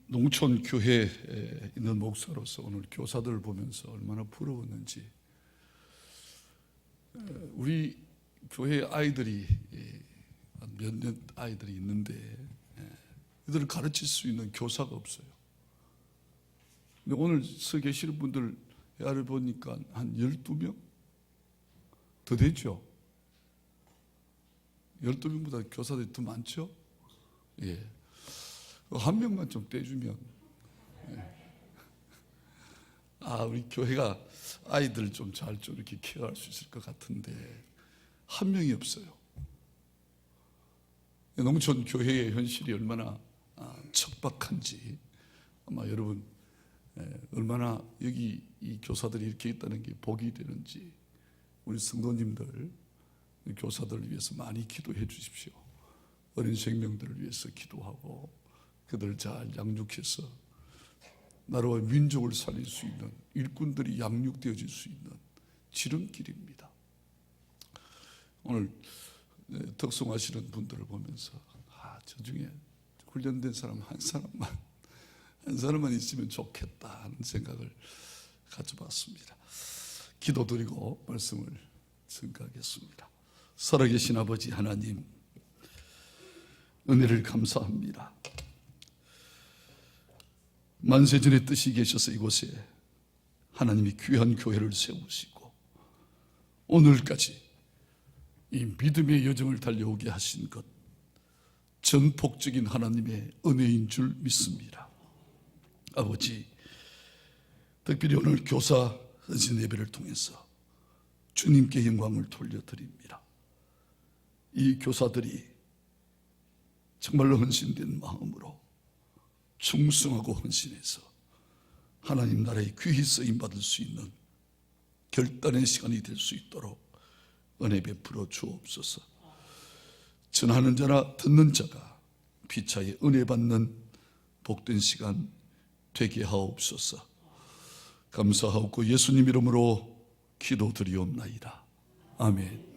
농촌 교회에 있는 목사로서 오늘 교사들을 보면서 얼마나 부러웠는지, 우리 교회 아이들이 몇몇 아이들이 있는데 이들을 가르칠 수 있는 교사가 없어요. 근데 오늘 서 계시는 분들 를 보니까 한 12명? 더 되죠? 12명보다 교사들이 더 많죠? 예. 한 명만 좀 떼주면, 우리 교회가 아이들을 좀 잘 좀 이렇게 케어할 수 있을 것 같은데 한 명이 없어요. 농촌 교회의 현실이 얼마나 척박한지 아마 여러분 얼마나 여기 이 교사들이 이렇게 있다는 게 복이 되는지 우리 성도님들 교사들을 위해서 많이 기도해 주십시오. 어린 생명들을 위해서 기도하고 그들을 잘 양육해서 나라와 민족을 살릴 수 있는 일꾼들이 양육되어질 수 있는 지름길입니다. 오늘 덕송하시는 분들을 보면서 저 중에 훈련된 사람 한 사람만 있으면 좋겠다 하는 생각을 가져봤습니다. 기도드리고 말씀을 증가하겠습니다. 살아계신 아버지 하나님, 은혜를 감사합니다. 만세전의 뜻이 계셔서 이곳에 하나님이 귀한 교회를 세우시고 오늘까지 이 믿음의 여정을 달려오게 하신 것, 전폭적인 하나님의 은혜인 줄 믿습니다. 아버지, 특별히 오늘 교사 헌신 예배를 통해서 주님께 영광을 돌려드립니다. 이 교사들이 정말로 헌신된 마음으로 충성하고 헌신해서 하나님 나라에 귀히 쓰임받을 수 있는 결단의 시간이 될 수 있도록 은혜 베풀어 주옵소서. 전하는 자나 듣는 자가 피차에 은혜 받는 복된 시간 되게 하옵소서. 감사하옵고 예수님 이름으로 기도드리옵나이다. 아멘.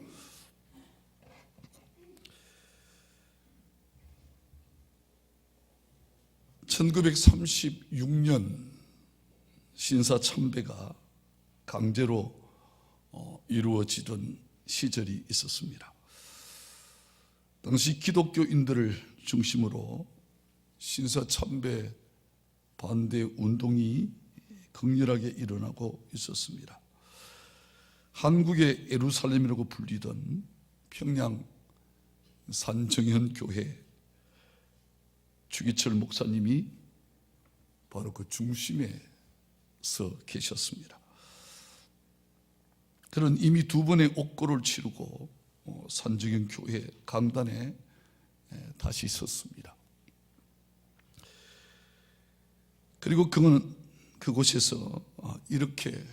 (1936년) 신사참배가 강제로 이루어지던 시절이 있었습니다. 당시 기독교인들을 중심으로 신사참배 반대 운동이 극렬하게 일어나고 있었습니다. 한국의 예루살렘이라고 불리던 평양 산정현 교회 주기철 목사님이 바로 그 중심에 서 계셨습니다. 그는 이미 2번의 옥고를 치르고 산정현 교회 강단에 다시 섰습니다. 그리고 그는 그곳에서 이렇게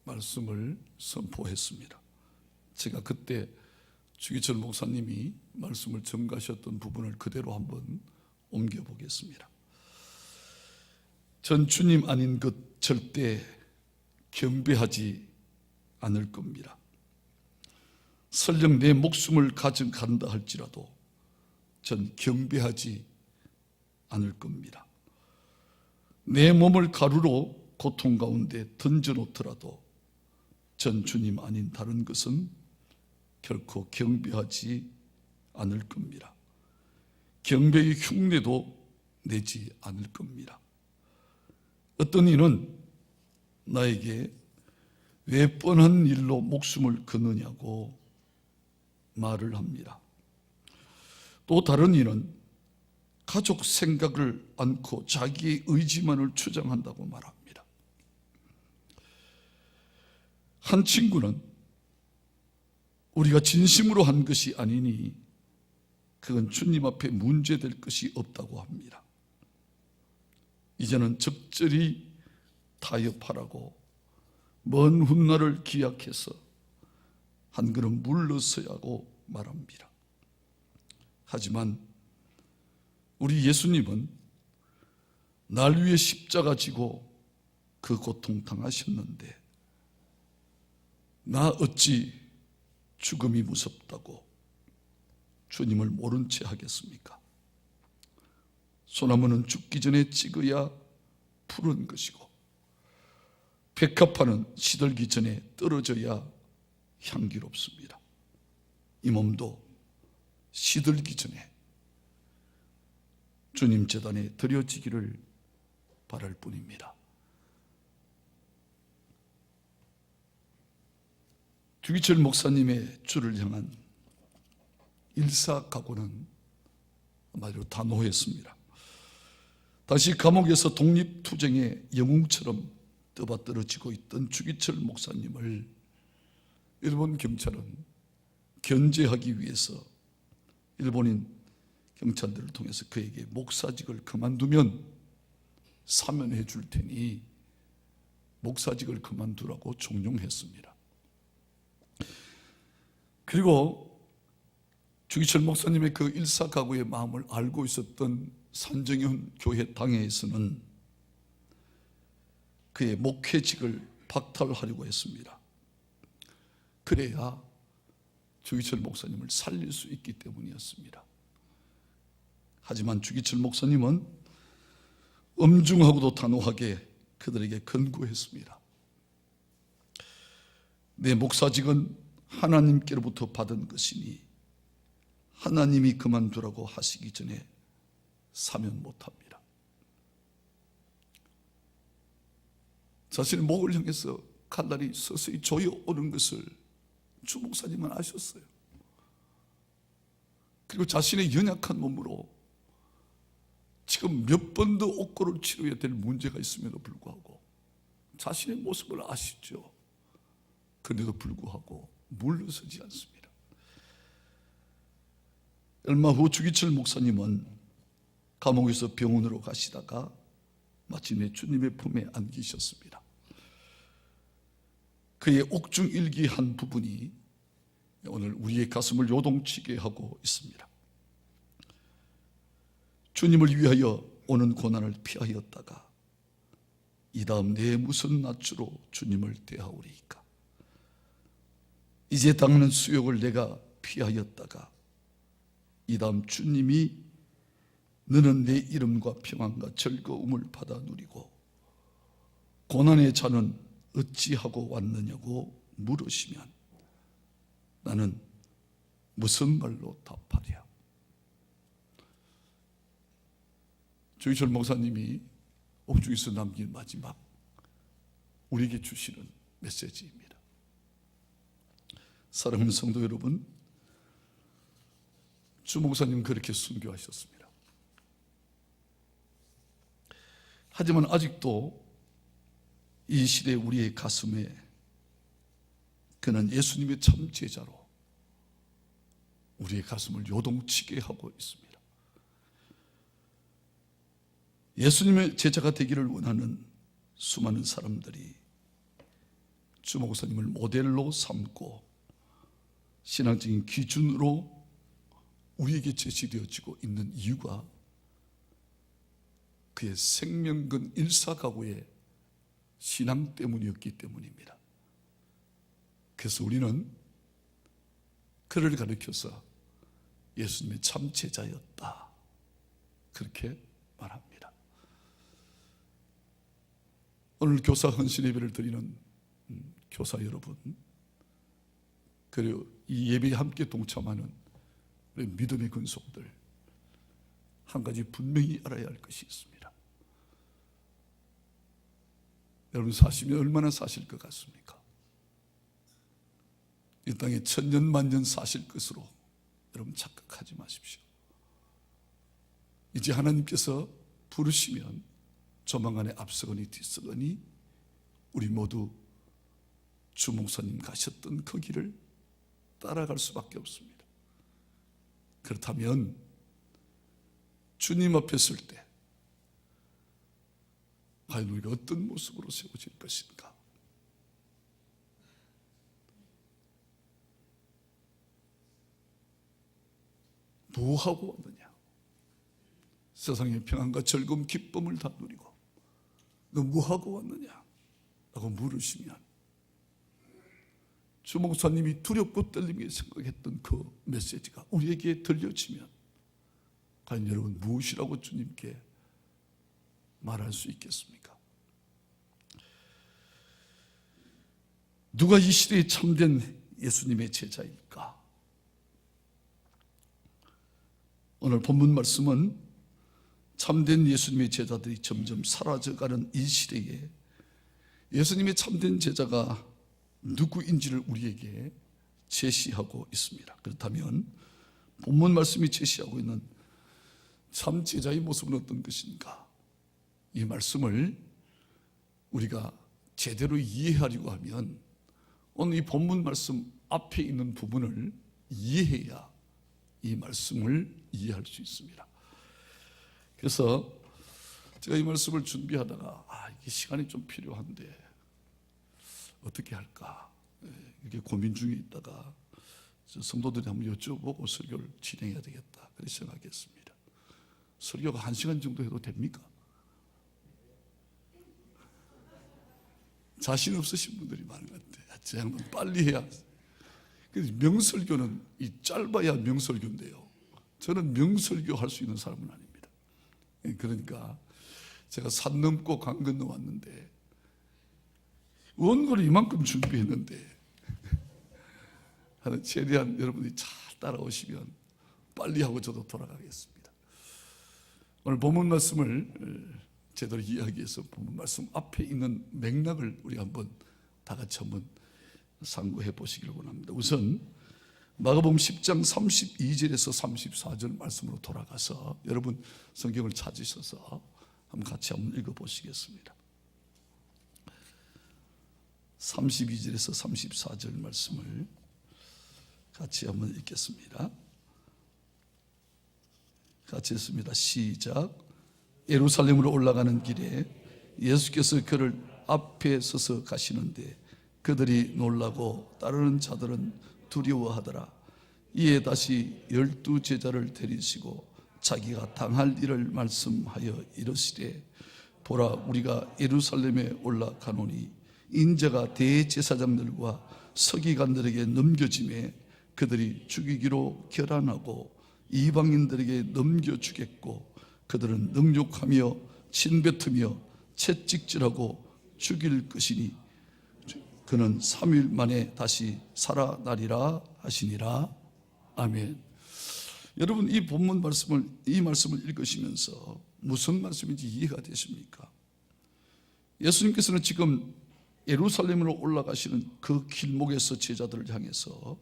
말씀을 선포했습니다. 제가 그때 주기철 목사님이 말씀을 전가하셨던 부분을 그대로 한번 옮겨보겠습니다. 전 주님 아닌 것 절대 경배하지 않을 겁니다. 설령 내 목숨을 가져간다 할지라도 전 경배하지 않을 겁니다. 내 몸을 가루로 고통 가운데 던져놓더라도 전 주님 아닌 다른 것은 결코 경배하지 않을 겁니다. 경배의 흉내도 내지 않을 겁니다. 어떤 이는 나에게 왜 뻔한 일로 목숨을 거느냐고 말을 합니다. 또 다른 이는 가족 생각을 않고 자기의 의지만을 주장한다고 말합니다. 한 친구는 우리가 진심으로 한 것이 아니니 그건 주님 앞에 문제될 것이 없다고 합니다. 이제는 적절히 타협하라고 먼 훗날을 기약해서 한 걸음 물러서야고 말합니다. 하지만 우리 예수님은 날 위해 십자가 지고 그 고통 당하셨는데 나 어찌 죽음이 무섭다고 주님을 모른 채 하겠습니까? 소나무는 죽기 전에 찍어야 푸른 것이고 백합화는 시들기 전에 떨어져야 향기롭습니다. 이 몸도 시들기 전에 주님 제단에 드려지기를 바랄 뿐입니다. 주기철 목사님의 주를 향한 일사각오는 한마디로 단호했습니다. 다시 감옥에서 독립투쟁의 영웅처럼 떠받들어지고 있던 주기철 목사님을 일본 경찰은 견제하기 위해서 일본인 경찰들을 통해서 그에게 목사직을 그만두면 사면해 줄 테니 목사직을 그만두라고 종용했습니다. 그리고 주기철 목사님의 그 일사각오의 마음을 알고 있었던 산정현 교회 당회에서는 그의 목회직을 박탈하려고 했습니다. 그래야 주기철 목사님을 살릴 수 있기 때문이었습니다. 하지만 주기철 목사님은 엄중하고도 단호하게 그들에게 권고했습니다. 내 목사직은 하나님께로부터 받은 것이니 하나님이 그만두라고 하시기 전에 사면 못합니다. 자신의 목을 향해서 칼날이 서서히 조여오는 것을 주 목사님은 아셨어요. 그리고 자신의 연약한 몸으로 지금 몇 번도 옥고를 치러야 될 문제가 있음에도 불구하고 자신의 모습을 아시죠. 그런데도 불구하고 물러서지 않습니다. 얼마 후 주기철 목사님은 감옥에서 병원으로 가시다가 마침내 주님의 품에 안기셨습니다. 그의 옥중일기 한 부분이 오늘 우리의 가슴을 요동치게 하고 있습니다. 주님을 위하여 오는 고난을 피하였다가 이 다음 내 무슨 낯으로 주님을 대하오리이까. 이제 당하는 수욕을 내가 피하였다가 이 다음 주님이 너는 내 이름과 평안과 즐거움을 받아 누리고 고난의 자는 어찌하고 왔느냐고 물으시면 나는 무슨 말로 답하랴. 주기철 목사님이 옥중에서 남긴 마지막 우리에게 주시는 메시지입니다. 사랑하는 성도 여러분, 주 목사님 그렇게 순교하셨습니다. 하지만 아직도 이 시대 우리의 가슴에 그는 예수님의 참 제자로 우리의 가슴을 요동치게 하고 있습니다. 예수님의 제자가 되기를 원하는 수많은 사람들이 주 목사님을 모델로 삼고 신앙적인 기준으로 우리에게 제시되어지고 있는 이유가 그의 생명근 일사각오의 신앙 때문이었기 때문입니다. 그래서 우리는 그를 가리켜서 예수님의 참 제자였다, 그렇게 말합니다. 오늘 교사 헌신 예배를 드리는 교사 여러분, 그리고 이 예배에 함께 동참하는 우리 믿음의 근속들, 한 가지 분명히 알아야 할 것이 있습니다. 여러분 사시면 얼마나 사실 것 같습니까? 이 땅에 천년만년 사실 것으로 여러분 착각하지 마십시오. 이제 하나님께서 부르시면 조만간에 앞서거니 뒤서거니 우리 모두 주 목사님 가셨던 그 길을 따라갈 수밖에 없습니다. 그렇다면 주님 앞에 설 때 과연 우리가 어떤 모습으로 세워질 것인가? 뭐하고 왔느냐? 세상의 평안과 즐거움, 기쁨을 다 누리고 너 뭐하고 왔느냐? 라고 물으시면 주 목사님이 두렵고 떨리게 생각했던 그 메시지가 우리에게 들려지면 과연 여러분 무엇이라고 주님께 말할 수 있겠습니까? 누가 이 시대에 참된 예수님의 제자일까? 오늘 본문 말씀은 참된 예수님의 제자들이 점점 사라져가는 이 시대에 예수님의 참된 제자가 누구인지를 우리에게 제시하고 있습니다. 그렇다면 본문 말씀이 제시하고 있는 참 제자의 모습은 어떤 것인가? 이 말씀을 우리가 제대로 이해하려고 하면 오늘 이 본문 말씀 앞에 있는 부분을 이해해야 이 말씀을 이해할 수 있습니다. 그래서 제가 이 말씀을 준비하다가 이게 시간이 좀 필요한데 어떻게 할까 이렇게 고민 중에 있다가 성도들이 한번 여쭤보고 설교를 진행해야 되겠다 그렇게 생각했습니다. 설교가 1시간 정도 해도 됩니까? 자신 없으신 분들이 많은 것 같아요. 저 양반 빨리 해야. 그래서 명설교는 이 짧아야 명설교인데요. 저는 명설교 할 수 있는 사람은 아닙니다. 그러니까 제가 산 넘고 강 건너 왔는데 원고를 이만큼 준비했는데 하는 최대한 여러분들이 잘 따라오시면 빨리 하고 저도 돌아가겠습니다. 오늘 본문 말씀을 제대로 이해하기 위해서 본문 말씀 앞에 있는 맥락을 우리 한번 다 같이 한번 상고해 보시기를 원합니다. 우선 마가복음 10장 32절에서 34절 말씀으로 돌아가서 여러분 성경을 찾으셔서 한번 같이 한번 읽어보시겠습니다. 32절에서 34절 말씀을 같이 한번 읽겠습니다. 같이 읽습니다. 시작. 예루살렘으로 올라가는 길에 예수께서 그를 앞에 서서 가시는데 그들이 놀라고 따르는 자들은 두려워하더라. 이에 다시 12 제자를 데리시고 자기가 당할 일을 말씀하여 이르시되 보라 우리가 예루살렘에 올라가노니 인자가 대제사장들과 서기관들에게 넘겨짐에 그들이 죽이기로 결단하고 이방인들에게 넘겨주겠고 그들은 능욕하며 침뱉으며 채찍질하고 죽일 것이니 그는 3일 만에 다시 살아나리라 하시니라. 아멘. 여러분 이 본문 말씀을 이 말씀을 읽으시면서 무슨 말씀인지 이해가 되십니까? 예수님께서는 지금 예루살렘으로 올라가시는 그 길목에서 제자들을 향해서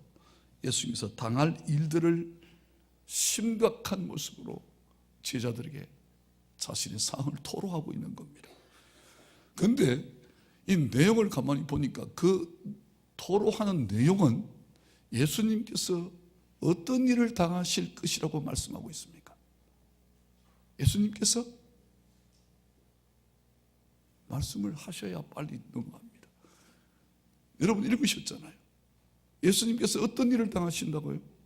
예수님께서 당할 일들을 심각한 모습으로 제자들에게 자신의 상황을 토로하고 있는 겁니다. 그런데 이 내용을 가만히 보니까 그 토로하는 내용은 예수님께서 어떤 일을 당하실 것이라고 말씀하고 있습니까? 예수님께서 말씀을 하셔야 빨리 넘어갑니다. 여러분 읽으셨잖아요. 예수님께서 어떤 일을 당하신다고요?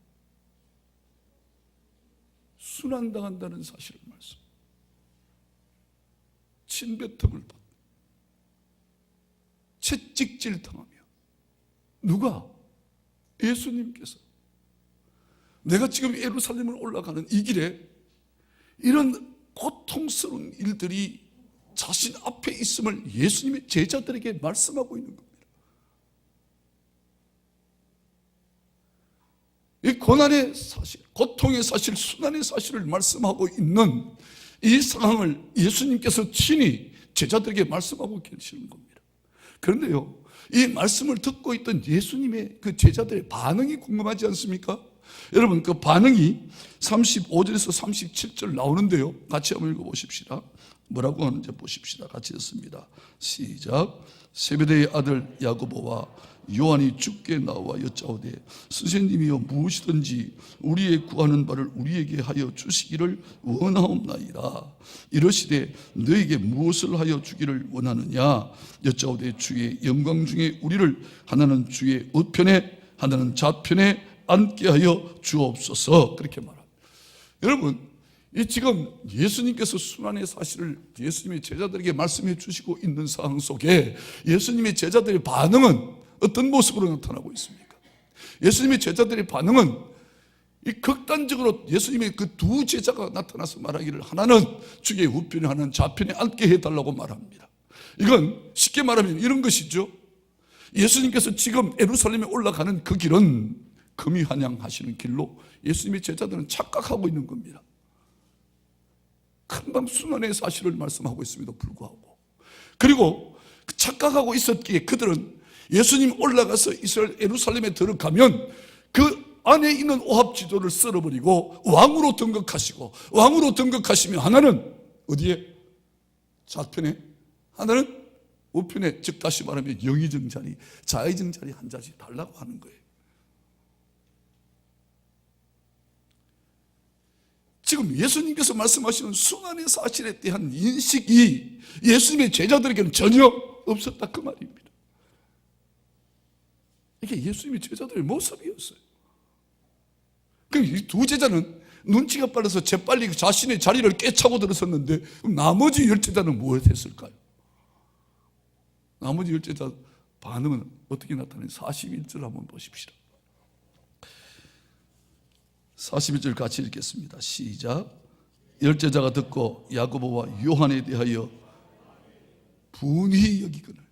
순환당한다는 사실을 말씀. 침뱉음을 받고 채찍질 당하며. 누가? 예수님께서. 내가 지금 예루살렘을 올라가는 이 길에 이런 고통스러운 일들이 자신 앞에 있음을 예수님의 제자들에게 말씀하고 있는 겁니다. 이 고난의 사실, 고통의 사실, 순환의 사실을 말씀하고 있는 이 상황을 예수님께서 친히 제자들에게 말씀하고 계시는 겁니다. 그런데요, 이 말씀을 듣고 있던 예수님의 그 제자들의 반응이 궁금하지 않습니까? 여러분 그 반응이 35절에서 37절 나오는데요, 같이 한번 읽어보십시다. 뭐라고 하는지 보십시다. 같이 읽습니다. 시작. 세베대의 아들 야고보와 요한이 주께 나와 여짜오되 선생님이여 무엇이든지 우리의 구하는 바를 우리에게 하여 주시기를 원하옵나이다. 이러시되 너에게 무엇을 하여 주기를 원하느냐 여짜오되 주의 영광 중에 우리를 하나는 주의 우편에 하나는 좌편에 앉게 하여 주옵소서. 그렇게 말합니다. 여러분 이 지금 예수님께서 순환의 사실을 예수님의 제자들에게 말씀해 주시고 있는 상황 속에 예수님의 제자들의 반응은 어떤 모습으로 나타나고 있습니까? 예수님의 제자들의 반응은 이 극단적으로 예수님의 그 두 제자가 나타나서 말하기를 하나는 주의 우편에 하나는 좌편에 앉게 해달라고 말합니다. 이건 쉽게 말하면 이런 것이죠. 예수님께서 지금 예루살렘에 올라가는 그 길은 금이 환영하시는 길로 예수님의 제자들은 착각하고 있는 겁니다. 금방 순환의 사실을 말씀하고 있음에도 불구하고, 그리고 착각하고 있었기에 그들은 예수님 올라가서 이스라엘 예루살렘에 들어가면 그 안에 있는 오합지도를 썰어버리고 왕으로 등극하시고, 왕으로 등극하시면 하나는 어디에? 좌편에, 하나는 우편에, 즉 다시 말하면 영의정 자리, 좌의정 자리 한 자씩 달라고 하는 거예요. 지금 예수님께서 말씀하시는 순환의 사실에 대한 인식이 예수님의 제자들에게는 전혀 없었다 그 말입니다. 이게 예수님의 제자들의 모습이었어요. 이 두 제자는 눈치가 빨라서 재빨리 자신의 자리를 깨차고 들어섰는데, 그럼 나머지 10제자는 무엇 했을까요? 나머지 10제자 반응은 어떻게 나타나요? 41절 한번 보십시다. 41절 같이 읽겠습니다. 시작. 10제자가 듣고 야고보와 요한에 대하여 분이 여기거늘.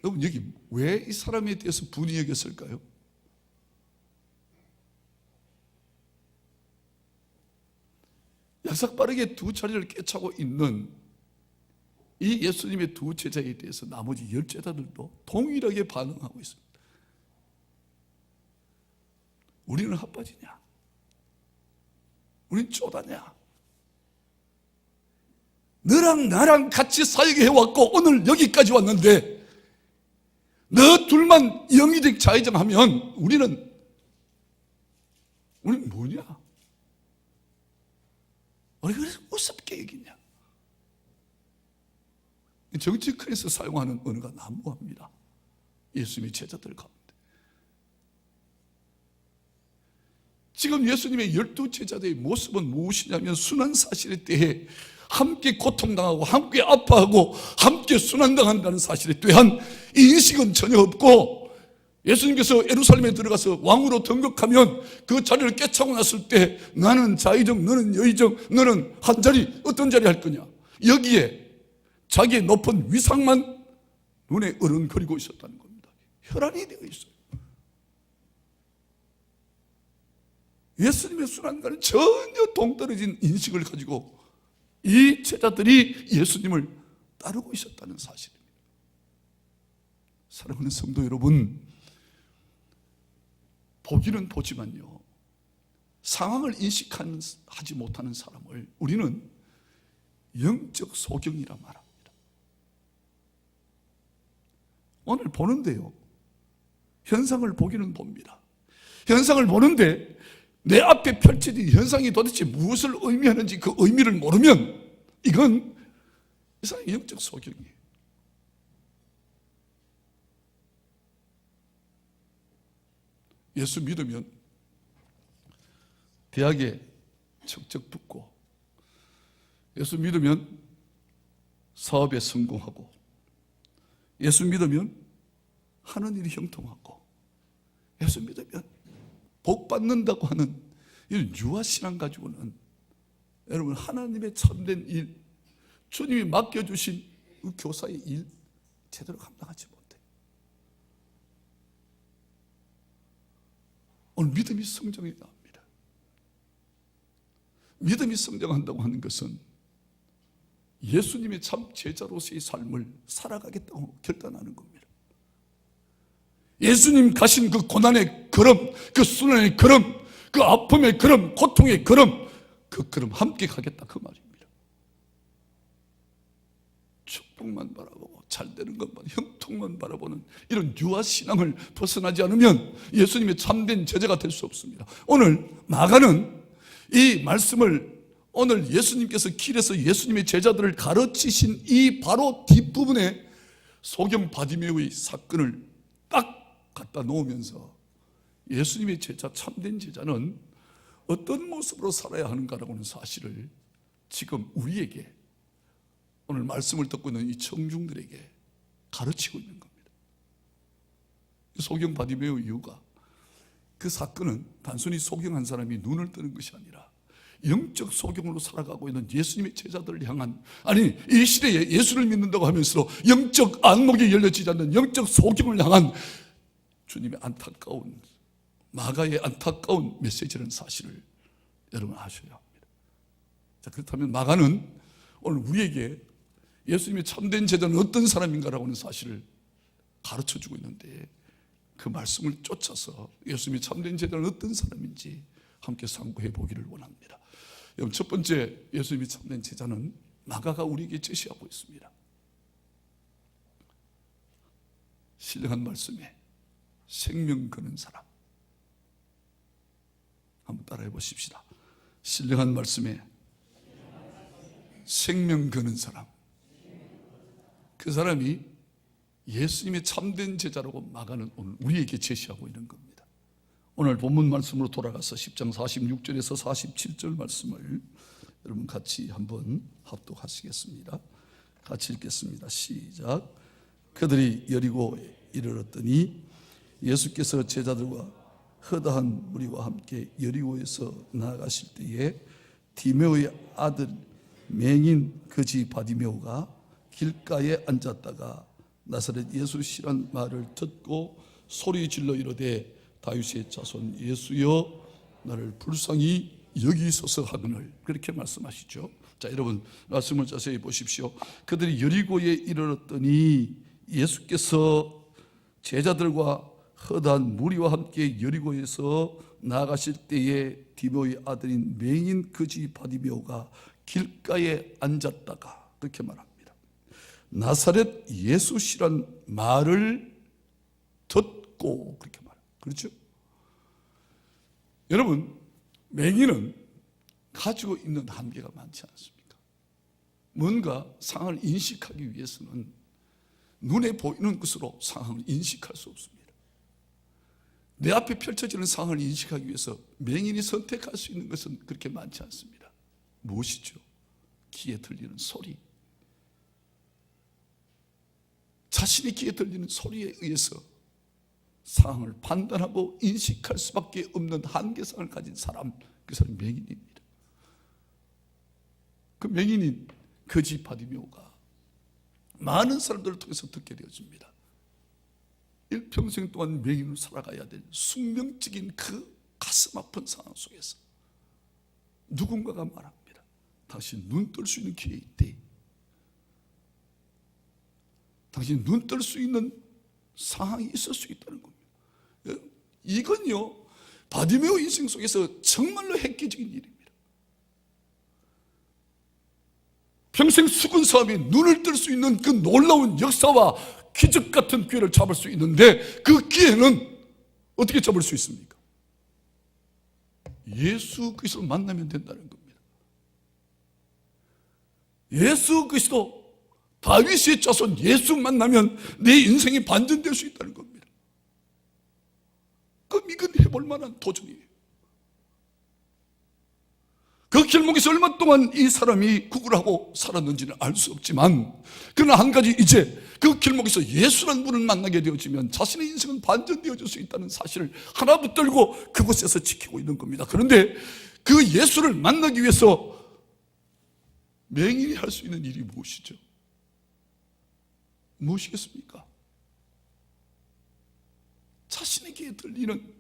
여러분, 여기 왜 이 사람에 대해서 분이 여겼을까요? 약삭빠르게 두 자리를 깨차고 있는 이 예수님의 두 제자에 대해서 나머지 10제자들도 동일하게 반응하고 있습니다. 우리는 핫바지냐? 우린 쪼다냐? 너랑 나랑 같이 살게 해왔고 오늘 여기까지 왔는데 너 둘만 영의적 좌의정 하면 우리는 뭐냐? 왜 그래서 우습게 여기냐? 정치권에서 사용하는 언어가 난무합니다. 예수님의 제자들 가운데. 지금 예수님의 12제자들의 모습은 무엇이냐면 순환 사실에 대해 함께 고통당하고 함께 아파하고 함께 순환당한다는 사실에 대한 인식은 전혀 없고, 예수님께서 예루살렘에 들어가서 왕으로 등극하면 그 자리를 깨차고 났을 때 나는 좌의정, 너는 여의정, 너는 한 자리, 어떤 자리 할 거냐, 여기에 자기의 높은 위상만 눈에 어른거리고 있었다는 겁니다. 혈안이 되어 있어요. 예수님의 순환과는 전혀 동떨어진 인식을 가지고 이 제자들이 예수님을 따르고 있었다는 사실입니다. 사랑하는 성도 여러분, 보기는 보지만요, 상황을 인식하지 못하는 사람을 우리는 영적 소경이라 말합니다. 오늘 보는데요, 현상을 보기는 봅니다. 현상을 보는데 내 앞에 펼쳐진 현상이 도대체 무엇을 의미하는지 그 의미를 모르면 이건 이 사람의 영적 소경이에요. 예수 믿으면 대학에 척척 붙고, 예수 믿으면 사업에 성공하고, 예수 믿으면 하는 일이 형통하고, 예수 믿으면 복 받는다고 하는 이런 유아신앙 가지고는 여러분 하나님의 참된 일, 주님이 맡겨주신 그 교사의 일 제대로 감당하지 못해요. 오늘 믿음이 성장해 나옵니다. 믿음이 성장한다고 하는 것은 예수님의 참 제자로서의 삶을 살아가겠다고 결단하는 겁니다. 예수님 가신 그 고난의 걸음, 그 순환의 걸음, 그 아픔의 걸음, 고통의 걸음, 그 걸음 함께 가겠다 그 말입니다. 축복만 바라보고 잘되는 것만, 형통만 바라보는 이런 유아신앙을 벗어나지 않으면 예수님의 참된 제자가 될 수 없습니다. 오늘 마가는 이 말씀을, 오늘 예수님께서 길에서 예수님의 제자들을 가르치신 이 바로 뒷부분에 소경 바디메오의 사건을 딱 갖다 놓으면서 예수님의 제자, 참된 제자는 어떤 모습으로 살아야 하는가라고 하는 사실을 지금 우리에게, 오늘 말씀을 듣고 있는 이 청중들에게 가르치고 있는 겁니다. 소경 바디메오 이유가 그 사건은 단순히 소경한 사람이 눈을 뜨는 것이 아니라 영적 소경으로 살아가고 있는 예수님의 제자들을 향한, 아니 이 시대에 예수를 믿는다고 하면서 영적 안목이 열려지지 않는 영적 소경을 향한 주님의 안타까운, 마가의 안타까운 메시지라는 사실을 여러분 아셔야 합니다. 자, 그렇다면 마가는 오늘 우리에게 예수님의 참된 제자는 어떤 사람인가라고 하는 사실을 가르쳐주고 있는데, 그 말씀을 쫓아서 예수님의 참된 제자는 어떤 사람인지 함께 상고해 보기를 원합니다. 여러분, 첫 번째 예수님이 참된 제자는 마가가 우리에게 제시하고 있습니다. 신령한 말씀에 생명 거는 사람. 한번 따라해 보십시다. 신령한 말씀에 생명 거는 사람. 그 사람이 예수님의 참된 제자라고 마가는 오늘 우리에게 제시하고 있는 겁니다. 오늘 본문 말씀으로 돌아가서 10장 46절에서 47절 말씀을 여러분 같이 한번 합독하시겠습니다. 같이 읽겠습니다. 시작. 그들이 여리고에 이르렀더니 예수께서 제자들과 허다한 무리와 함께 여리고에서 나아가실 때에 디메오의 아들 맹인 거지 바디메오가 길가에 앉았다가 나사렛 예수시란 말을 듣고 소리 질러 이르되 다윗의 자손 예수여 나를 불쌍히 여기소서 하거늘. 그렇게 말씀하시죠. 자, 여러분 말씀을 자세히 보십시오. 그들이 여리고에 이르렀더니 예수께서 제자들과 허다한 무리와 함께 여리고에서 나아가실 때에 디메오의 아들인 맹인 거지 바디메오가 길가에 앉았다가, 그렇게 말합니다. 나사렛 예수시란 말을 듣고, 그렇게 말해요. 그렇죠? 여러분, 맹인은 가지고 있는 한계가 많지 않습니까? 뭔가 상황을 인식하기 위해서는 눈에 보이는 것으로 상황을 인식할 수 없습니다. 내 앞에 펼쳐지는 상황을 인식하기 위해서 맹인이 선택할 수 있는 것은 그렇게 많지 않습니다. 무엇이죠? 귀에 들리는 소리. 자신의 귀에 들리는 소리에 의해서 상황을 판단하고 인식할 수밖에 없는 한계성을 가진 사람, 그 사람이 맹인입니다. 그 맹인인 거지 바디메오가 많은 사람들을 통해서 듣게 되어집니다. 일평생 동안 맹인으로 살아가야 될 숙명적인 그 가슴 아픈 상황 속에서 누군가가 말합니다. 당신 눈 뜰 수 있는 기회 있대. 당신 눈 뜰 수 있는 상황이 있을 수 있다는 겁니다. 이건요, 바디메오 인생 속에서 정말로 획기적인 일입니다. 평생 죽은 사람이 눈을 뜰 수 있는 그 놀라운 역사와 기적 같은 기회를 잡을 수 있는데, 그 기회는 어떻게 잡을 수 있습니까? 예수 그리스도를 만나면 된다는 겁니다. 예수 그리스도, 다윗의 자손 예수 만나면 내 인생이 반전될 수 있다는 겁니다. 그럼 이건 해볼 만한 도전이에요. 그 길목에서 얼마 동안 이 사람이 구걸하고 살았는지는 알 수 없지만, 그러나 한 가지, 이제 그 길목에서 예수라는 분을 만나게 되어지면 자신의 인생은 반전되어질 수 있다는 사실을 하나 붙들고 그곳에서 지키고 있는 겁니다. 그런데 그 예수를 만나기 위해서 맹인이 할 수 있는 일이 무엇이죠? 무엇이겠습니까? 자신에게 들리는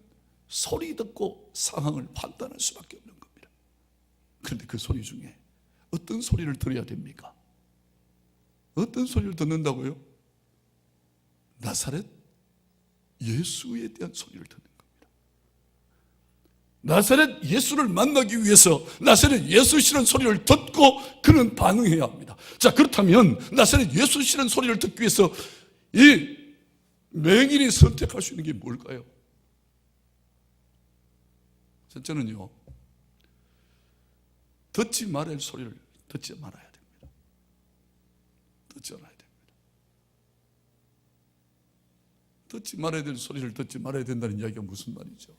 소리 듣고 상황을 판단할 수밖에 없는 겁니다. 그런데 그 소리 중에 어떤 소리를 들어야 됩니까? 어떤 소리를 듣는다고요? 나사렛 예수에 대한 소리를 듣는 겁니다. 나사렛 예수를 만나기 위해서 나사렛 예수시라는 소리를 듣고 그는 반응해야 합니다. 자, 그렇다면 나사렛 예수시라는 소리를 듣기 위해서 이 맹인이 선택할 수 있는 게 뭘까요? 첫째는요, 듣지 말아야 할 소리를 듣지 말아야 됩니다. 듣지 말아야 됩니다. 듣지 말아야 될 소리를 듣지 말아야 된다는 이야기가 무슨 말이죠?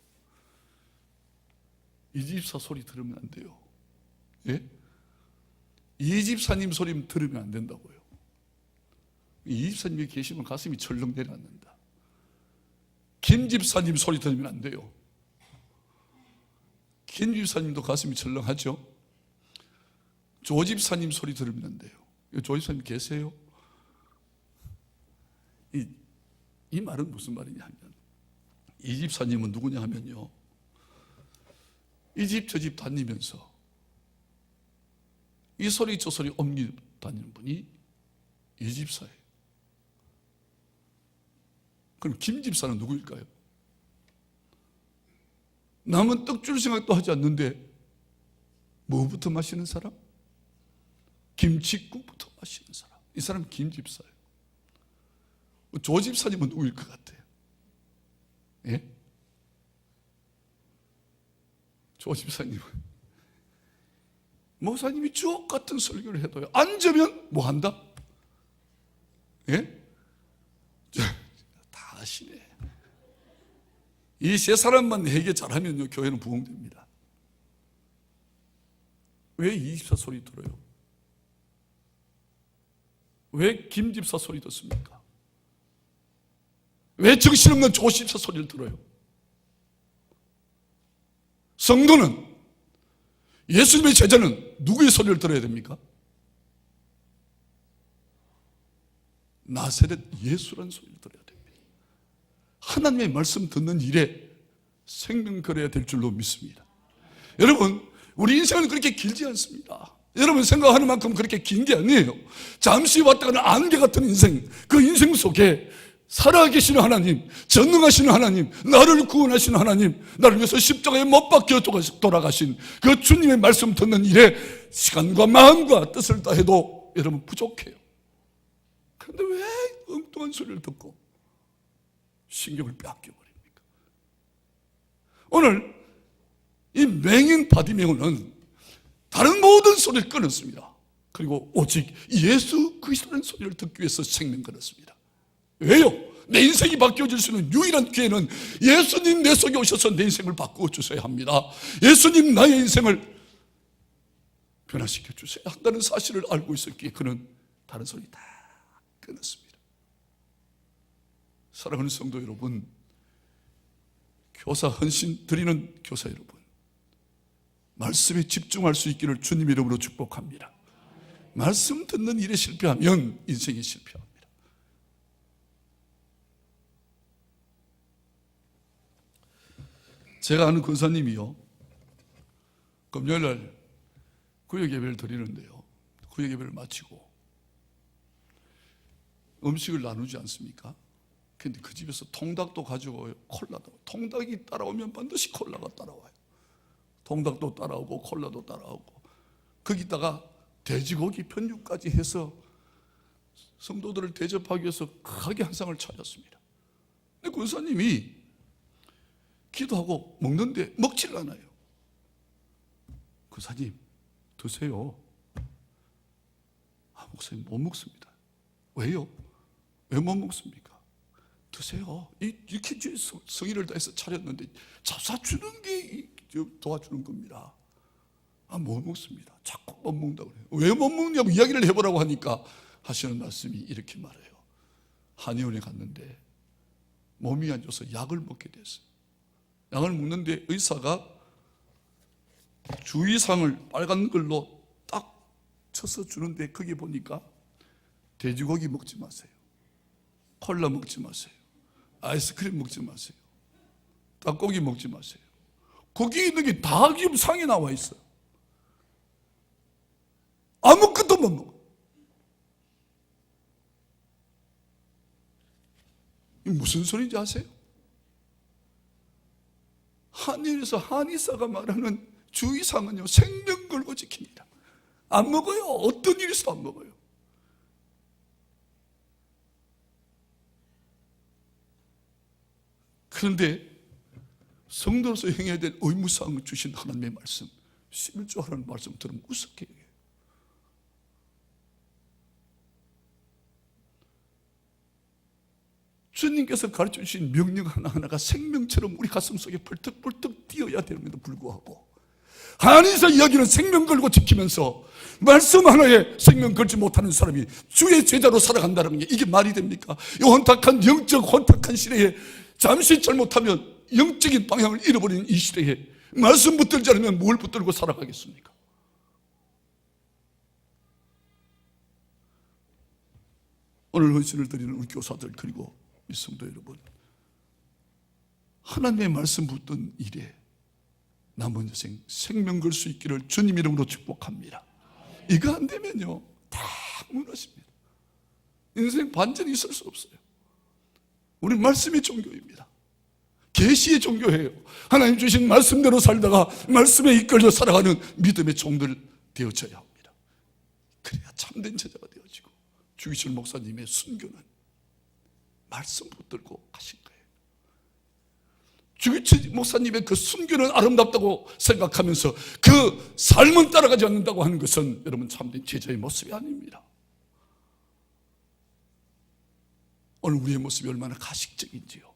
이 집사 소리 들으면 안 돼요. 예? 이 집사님 소리 들으면 안 된다고요. 이 집사님이 계시면 가슴이 철렁 내려앉는다. 김 집사님 소리 들으면 안 돼요. 김 집사님도 가슴이 철렁하죠. 조 집사님 소리 들으면돼요. 조 집사님 계세요? 이 말은 무슨 말이냐 하면, 이 집사님은 누구냐 하면요, 이 집 저 집 다니면서 이 소리 저 소리 옮기고 다니는 분이 이 집사예요. 그럼 김 집사는 누구일까요? 남은 떡 줄 생각도 하지 않는데 뭐부터 마시는 사람? 김치국부터 마시는 사람. 이 사람 김 집사예요. 조 집사님은 누구일 것 같아요? 예? 조 집사님은 목사님이 주옥 같은 설교를 해도요, 앉으면 뭐 한다? 예? 다 아시네. 이 세 사람만 회개 잘하면요, 교회는 부흥됩니다. 왜 이 집사 소리 들어요? 왜 김 집사 소리 듣습니까? 왜 정신없는 조 집사 소리를 들어요? 성도는, 예수님의 제자는 누구의 소리를 들어야 됩니까? 나사렛 예수라는 소리를 들어야 됩니다. 하나님의 말씀 듣는 일에 생명 걸어야 될 줄로 믿습니다. 여러분, 우리 인생은 그렇게 길지 않습니다. 여러분 생각하는 만큼 그렇게 긴 게 아니에요. 잠시 왔다 가는 안개 같은 인생, 그 인생 속에 살아계시는 하나님, 전능하시는 하나님, 나를 구원하시는 하나님, 나를 위해서 십자가에 못 박혀 돌아가신 그 주님의 말씀 듣는 일에 시간과 마음과 뜻을 다해도 여러분 부족해요. 그런데 왜 엉뚱한 소리를 듣고 신경을 빼앗겨버립니까? 오늘 이 맹인 바디메오는 다른 모든 소리를 끊었습니다. 그리고 오직 예수 그리스도라는 소리를 듣기 위해서 생명 걸었습니다. 왜요? 내 인생이 바뀌어질 수 있는 유일한 기회는 예수님 내 속에 오셔서 내 인생을 바꾸어 주셔야 합니다. 예수님 나의 인생을 변화시켜 주셔야 한다는 사실을 알고 있었기에 그는 다른 소리 다 끊었습니다. 사랑하는 성도 여러분, 교사 헌신 드리는 교사 여러분, 말씀에 집중할 수 있기를 주님 이름으로 축복합니다. 말씀 듣는 일에 실패하면 인생이 실패합니다. 제가 아는 권사님이요, 금요일날 구역 예배를 드리는데요, 구역 예배를 마치고 음식을 나누지 않습니까? 근데 그 집에서 통닭도 가져와요, 콜라도. 통닭이 따라오면 반드시 콜라가 따라와요. 통닭도 따라오고 콜라도 따라오고, 거기다가 돼지고기 편육까지 해서 성도들을 대접하기 위해서 크게 한 상을 차렸습니다. 근데 권사님이 기도하고 먹는데 먹질 않아요. 권사님 드세요. 목사님 못 먹습니다. 왜요? 왜 못 먹습니까? 드세요. 이렇게 성의를 다해서 차렸는데 잡사주는 게 도와주는 겁니다. 못 먹습니다. 자꾸 못 먹는다고 그래요. 왜 못 먹냐고 이야기를 해보라고 하니까 하시는 말씀이 이렇게 말해요. 한의원에 갔는데 몸이 안 좋아서 약을 먹게 됐어요. 약을 먹는데 의사가 주의사항을 빨간 걸로 딱 쳐서 주는데 거기 보니까 돼지고기 먹지 마세요, 콜라 먹지 마세요, 아이스크림 먹지 마세요, 닭고기 먹지 마세요. 거기 있는 게 다 지금 상에 나와 있어요. 아무것도 못 먹어. 이게 무슨 소리인지 아세요? 한의원에서 한의사가 말하는 주의사항은요, 생명 걸고 지킵니다. 안 먹어요. 어떤 일이 있어도 안 먹어요. 그런데 성도로서 행해야 될 의무사항을 주신 하나님의 말씀, 11조 하라는 말씀 들으면 우습게 해요. 주님께서 가르쳐 주신 명령 하나하나가 생명처럼 우리 가슴 속에 펄떡펄떡 뛰어야 됨에도 불구하고 한의사 이야기는 생명 걸고 지키면서 말씀 하나에 생명 걸지 못하는 사람이 주의 제자로 살아간다는 게 이게 말이 됩니까? 이 혼탁한 영적 혼탁한 시대에 잠시 잘못하면 영적인 방향을 잃어버리는 이 시대에 말씀 붙들지 않으면 뭘 붙들고 살아가겠습니까? 오늘 헌신을 드리는 우리 교사들, 그리고 이 성도 여러분, 하나님의 말씀 붙든 일에 남은 여생 생명 걸 수 있기를 주님 이름으로 축복합니다. 이거 안 되면요 다 무너집니다. 인생 반전이 있을 수 없어요. 우리 말씀의 종교입니다. 계시의 종교예요. 하나님 주신 말씀대로 살다가 말씀에 이끌려 살아가는 믿음의 종들 되어져야 합니다. 그래야 참된 제자가 되어지고, 주기철 목사님의 순교는 말씀 붙들고 가신 거예요. 주기철 목사님의 그 순교는 아름답다고 생각하면서 그 삶은 따라가지 않는다고 하는 것은 여러분 참된 제자의 모습이 아닙니다. 오늘 우리의 모습이 얼마나 가식적인지요,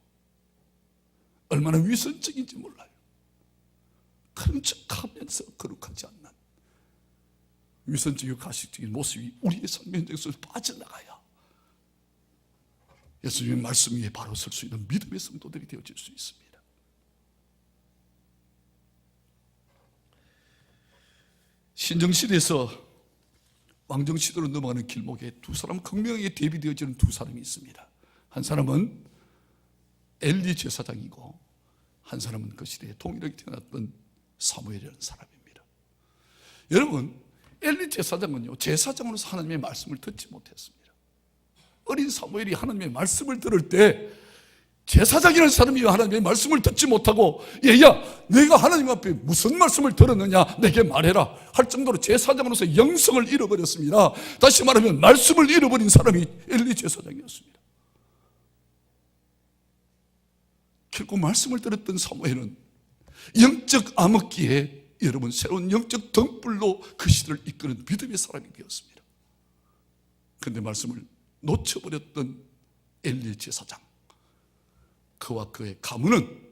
얼마나 위선적인지 몰라요. 그런 척하면서 거룩하지 않는 위선적이고 가식적인 모습이 우리의 삶의 현장에서 빠져나가야 예수님의 말씀 위에 바로 설 수 있는 믿음의 성도들이 되어질 수 있습니다. 신정시대에서 왕정시대로 넘어가는 길목에 두 사람 극명하게 대비되어지는 두 사람이 있습니다. 한 사람은 엘리 제사장이고, 한 사람은 그 시대에 동일하게 태어났던 사무엘이라는 사람입니다. 여러분, 엘리 제사장은요 제사장으로서 하나님의 말씀을 듣지 못했습니다. 어린 사무엘이 하나님의 말씀을 들을 때 제사장이라는 사람이 하나님의 말씀을 듣지 못하고, 얘야 내가 하나님 앞에 무슨 말씀을 들었느냐 내게 말해라 할 정도로 제사장으로서 영성을 잃어버렸습니다. 다시 말하면 말씀을 잃어버린 사람이 엘리 제사장이었습니다. 결국 말씀을 들었던 사무엘은 영적 암흑기에 여러분 새로운 영적 등불로 그 시대를 이끄는 믿음의 사람이 되었습니다. 그런데 말씀을 놓쳐버렸던 엘리 제사장, 그와 그의 가문은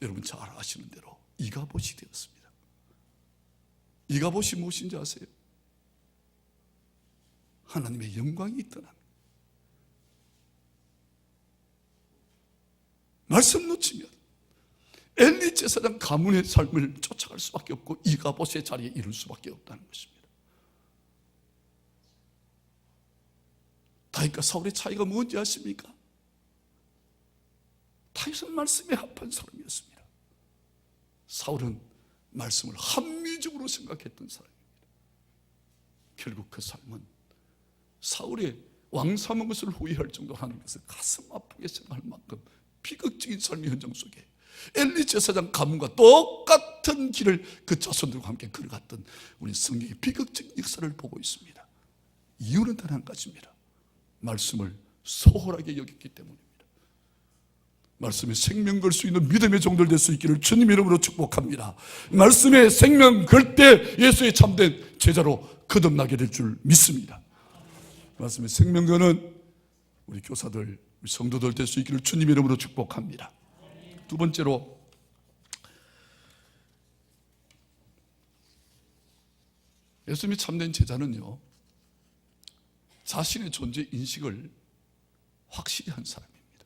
여러분 잘 아시는 대로 이가봇이 되었습니다. 이가봇이 무엇인지 아세요? 하나님의 영광이 떠난, 말씀 놓치면 엘리 제사장 가문의 삶을 쫓아갈 수밖에 없고 이가봇의 자리에 이룰 수밖에 없다는 것입니다. 다윗과 사울의 차이가 뭔지 아십니까? 다윗은 말씀에 합한 사람이었습니다. 사울은 말씀을 합리적으로 생각했던 사람입니다. 결국 그 삶은 사울의 왕 삼은 것을 후회할 정도로 하나님께서 가슴 아프게 생각할 만큼 비극적인 삶의 현장 속에 엘리 제사장 가문과 똑같은 길을 그 자손들과 함께 걸어갔던 우리 성경의 비극적인 역사를 보고 있습니다. 이유는 단 한 가지입니다. 말씀을 소홀하게 여겼기 때문입니다. 말씀에 생명 걸 수 있는 믿음의 종들 될 수 있기를 주님 이름으로 축복합니다. 말씀에 생명 걸 때 예수의 참된 제자로 거듭나게 될 줄 믿습니다. 말씀에 생명 거는 우리 교사들, 우리 성도들 될 수 있기를 주님 이름으로 축복합니다. 두 번째로, 예수님이 참된 제자는요 자신의 존재 인식을 확실히 한 사람입니다.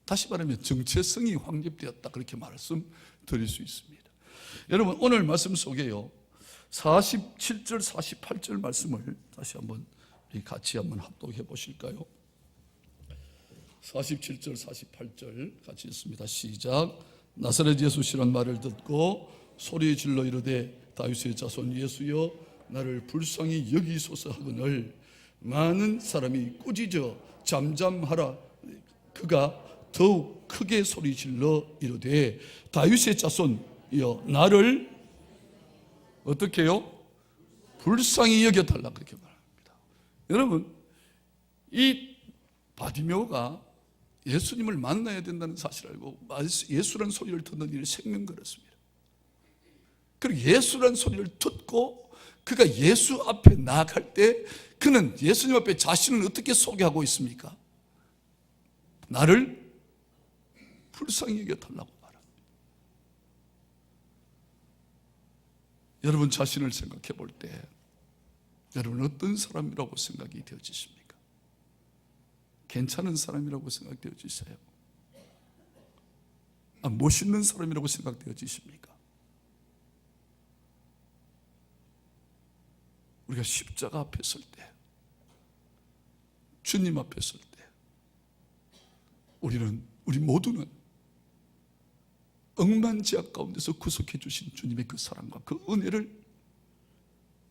다시 말하면 정체성이 확립되었다, 그렇게 말씀드릴 수 있습니다. 여러분, 오늘 말씀 속에요 47절 48절 말씀을 다시 한번 같이 한번 합독해 보실까요? 47절 48절 같이 읽습니다. 시작. 나사렛 예수시란 말을 듣고 소리 질러 이르되 다윗의 자손 예수여 나를 불쌍히 여기소서 하거늘 많은 사람이 꾸짖어 잠잠하라. 그가 더욱 크게 소리 질러 이르되 다윗의 자손이여 나를 어떻게 해요? 불쌍히 여겨달라, 그렇게 말합니다. 여러분, 이 바디메오가 예수님을 만나야 된다는 사실을 알고 예수란 소리를 듣는 일을 생명 걸었습니다. 그리고 예수란 소리를 듣고 그가 예수 앞에 나아갈 때 그는 예수님 앞에 자신을 어떻게 소개하고 있습니까? 나를 불쌍히 여겨달라고 말합니다. 여러분 자신을 생각해 볼 때 여러분 어떤 사람이라고 생각이 되어지십니까? 괜찮은 사람이라고 생각되어지세요? 멋있는 사람이라고 생각되어지십니까? 우리가 십자가 앞에 설 때, 주님 앞에 설 때, 우리 모두는 억만지악 가운데서 구속해 주신 주님의 그 사랑과 그 은혜를